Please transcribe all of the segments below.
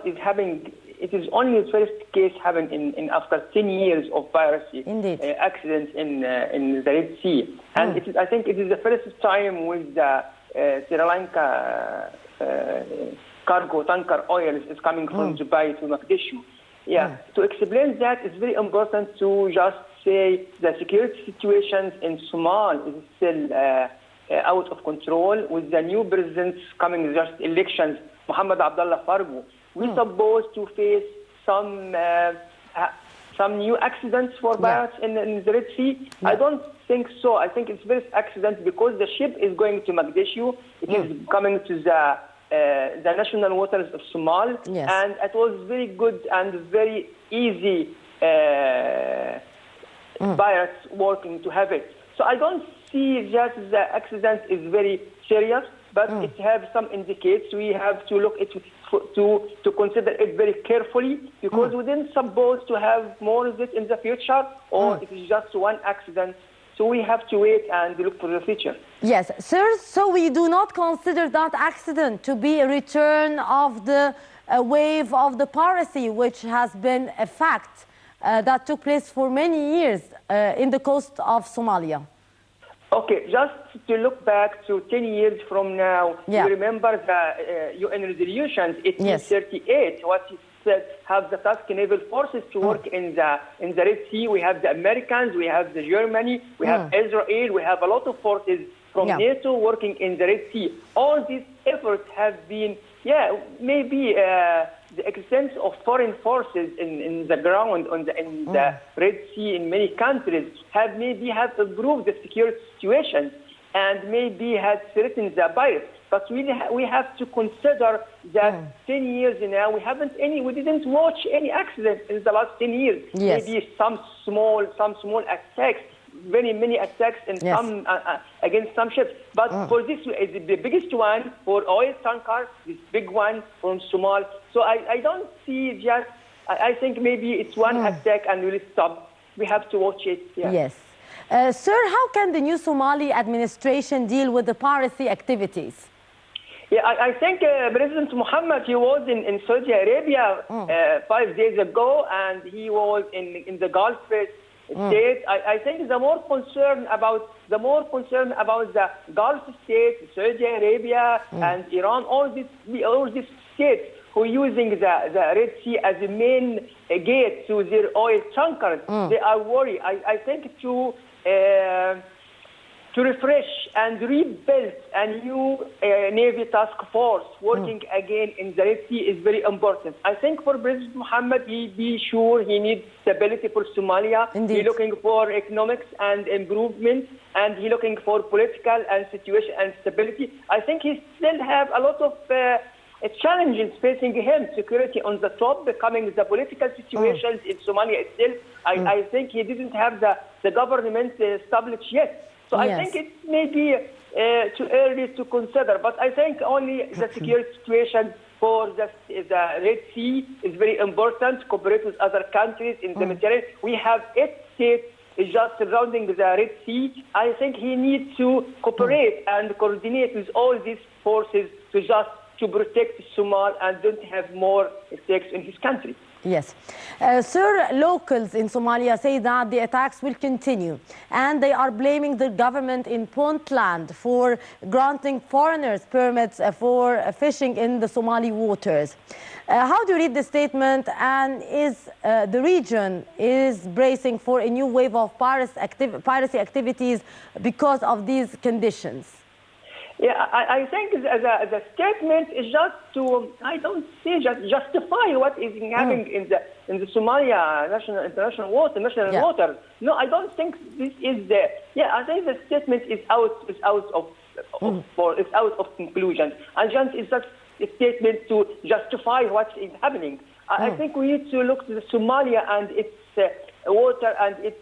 is happening. It is only the first case happened in after 10 years of piracy accidents in the Red Sea, and I think it is the first time with the Sri Lanka cargo tanker oil is coming from Dubai to Mogadishu. Yeah, to explain that, it's very important to just say the security situations in Somalia is still out of control with the new presidents coming just elections, Mohammed Abdullah Fargo. We're supposed to face some new accidents for pirates in the Red Sea. I don't think so. I think it's first accident because the ship is going to Mogadishu. It is coming to the national waters of Somalia, and it was very good and very easy pirates working to have it. So I don't see just the accident is very serious, but it has some indicates. We have to look at to consider it very carefully because we didn't suppose to have more of it in the future, or it is just one accident. So we have to wait and look for the future. Yes, sir. So we do not consider that accident to be a return of the wave of the piracy, which has been a fact that took place for many years in the coast of Somalia. Okay, just to look back to 10 years from now, you remember the UN resolutions, 1838, what it said, have the task naval forces to work in the Red Sea. We have the Americans, we have the Germany, we have Israel, we have a lot of forces from NATO working in the Red Sea. All these efforts have been, maybe the extent of foreign forces in the ground in the Red Sea in many countries have improved the security situation and maybe has threatened the pirates. But we have to consider that 10 years now we didn't watch any accident in the last 10 years. Maybe some small attacks, many attacks and some against some ships. But for this, the biggest one for oil tankers, this big one from Somalia. So I don't see just. I think maybe it's one attack and we'll stop. We have to watch it. Yes. Sir, how can the new Somali administration deal with the piracy activities? Yeah, I think President Mohammed, he was in Saudi Arabia 5 days ago, and he was in the Gulf states. I think the more concerned about the Gulf states, Saudi Arabia and Iran, all these states who are using the Red Sea as a main gate to their oil tankers, they are worried. I think to refresh and rebuild a new Navy task force working again in the Red Sea is very important. I think for President Mohammed, he needs stability for Somalia. He's looking for economics and improvement, and he's looking for political and situation and stability. I think he still have a lot of challenges facing him. Security on the top, becoming the political situations in Somalia itself. I think he didn't have the government established yet. So I think it may be too early to consider, but I think only the security situation for the Red Sea is very important. Cooperate with other countries in the Mediterranean. We have 8 states just surrounding the Red Sea. I think he needs to cooperate and coordinate with all these forces to protect Somalia and don't have more attacks in his country. Yes. Sir, locals in Somalia say that the attacks will continue and they are blaming the government in Puntland for granting foreigners permits for fishing in the Somali waters. How do you read the statement, and is the region bracing for a new wave of piracy activities because of these conditions? Yeah, I think the statement is just to, I don't say just justify what is happening in the Somalia international water. No, I don't think this is the. Yeah, I think the statement is out of conclusion. And just it's just a statement to justify what is happening. I think we need to look to Somalia and its water and its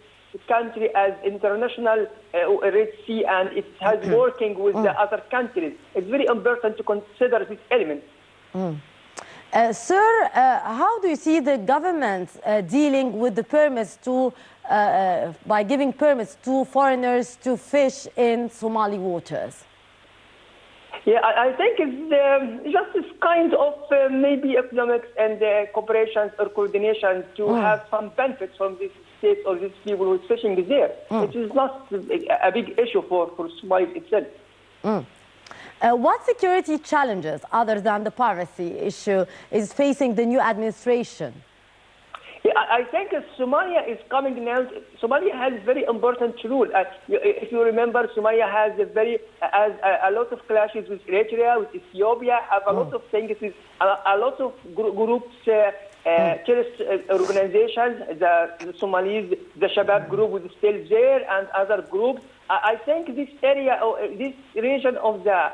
country as international Red Sea, and it has working with the other countries. It's very important to consider this element. Sir, how do you see the government dealing with the permits by giving permits to foreigners to fish in Somali waters? Yeah, I think it's just this kind of maybe economics and cooperation or coordination to have some benefits from this state or these people who are fishing there. It is not a big issue for Somalia itself. What security challenges, other than the piracy issue, is facing the new administration? Yeah, I think Somalia is coming now. Somalia has very important rule. If you remember, Somalia has a lot of clashes with Eritrea, with Ethiopia, have a lot of things with a lot of groups, terrorist organizations. The Somalis, the Shabab group is still there, and other groups. I think this area, this region of the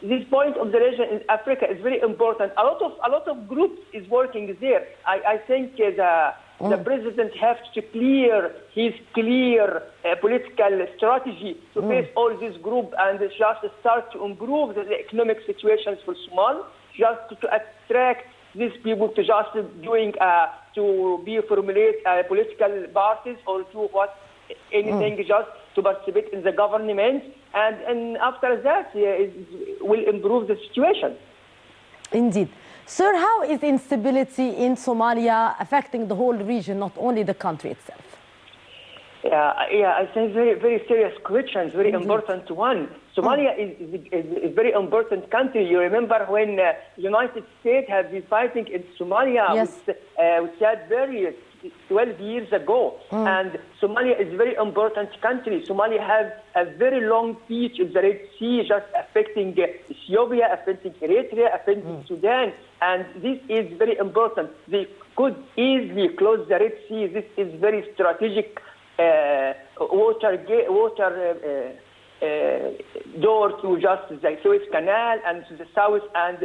this point of the region in Africa is very important. A lot of groups is working there. I think the president has to clear his political strategy to face all this group and just start to improve the economic situations for Somalia, just to attract these people to just doing to be formulate political parties or to what anything just to participate in the government, and after that it will improve the situation. Indeed. Sir, how is instability in Somalia affecting the whole region, not only the country itself? Yeah, I think very serious questions, very important one. Somalia is a very important country. You remember when the United States have been fighting in Somalia with that very 12 years ago, and Somalia is a very important country. Somalia has a very long beach in the Red Sea, just affecting Ethiopia, affecting Eritrea, affecting Sudan, and this is very important. They could easily close the Red Sea. This is very strategic water door to just the Suez Canal and to the south, and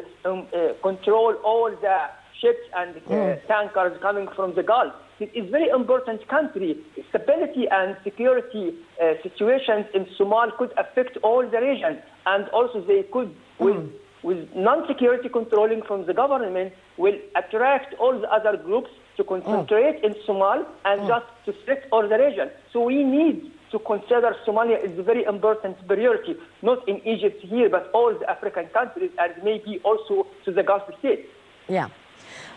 control all the ships and tankers coming from the Gulf. It is a very important country. Stability and security situations in Somalia could affect all the region, and also they could, with non-security controlling from the government, will attract all the other groups to concentrate in Somalia and just to threat all the region. So we need to consider Somalia is a very important priority, not in Egypt here, but all the African countries, and maybe also to the Gulf states. Yeah.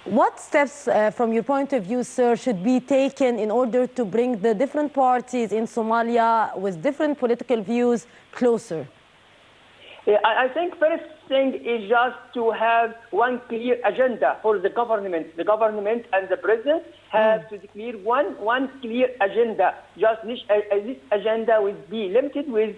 What steps, from your point of view, sir, should be taken in order to bring the different parties in Somalia with different political views closer? I think first thing is just to have one clear agenda for the government. The government and the president have to declare one clear agenda. Just this agenda will be limited with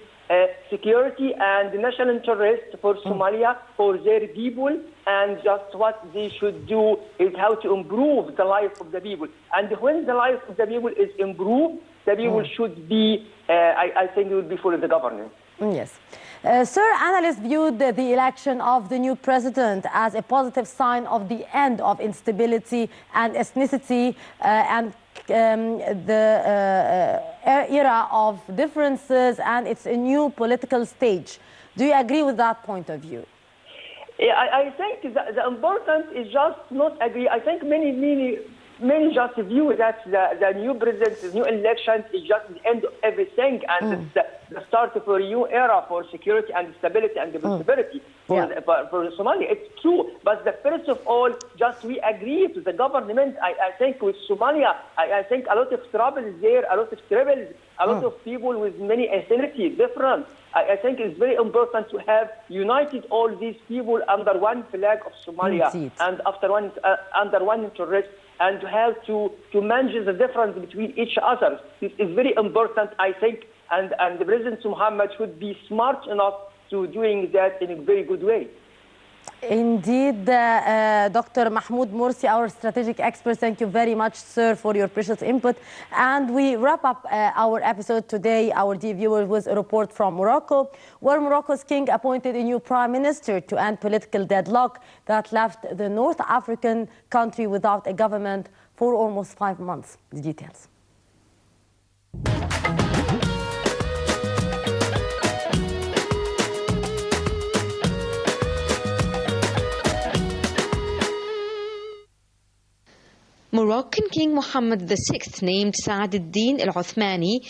security and national interest for Somalia, for their people, and just what they should do is how to improve the life of the people. And when the life of the people is improved, the people should be, I think it would be for the government. Yes. Sir, analysts viewed the election of the new president as a positive sign of the end of instability and ethnicity and the era of differences, and it's a new political stage. Do you agree with that point of view? Yeah, I think the important is just not agree. I think many just view that the new president, the new election is just the end of everything, and it's the start for a new era for security and stability and prosperity for Somalia. It's true, but first of all, just we agree to the government. I think with Somalia, I think a lot of trouble is there, a lot of troubles, a lot of people with many ethnicities, different. I think it's very important to have united all these people under one flag of Somalia and under one interest, and to have to manage the difference between each other. This is very important, I think, and the President Muhammad should be smart enough to doing that in a very good way. Indeed, Dr. Mahmoud Morsi, our strategic expert, thank you very much, sir, for your precious input. And we wrap up our episode today, our dear viewers, with a report from Morocco, where Morocco's king appointed a new prime minister to end political deadlock that left the North African country without a government for almost 5 months. The details. Moroccan King Mohammed VI named Saad al-Din al-Uthmani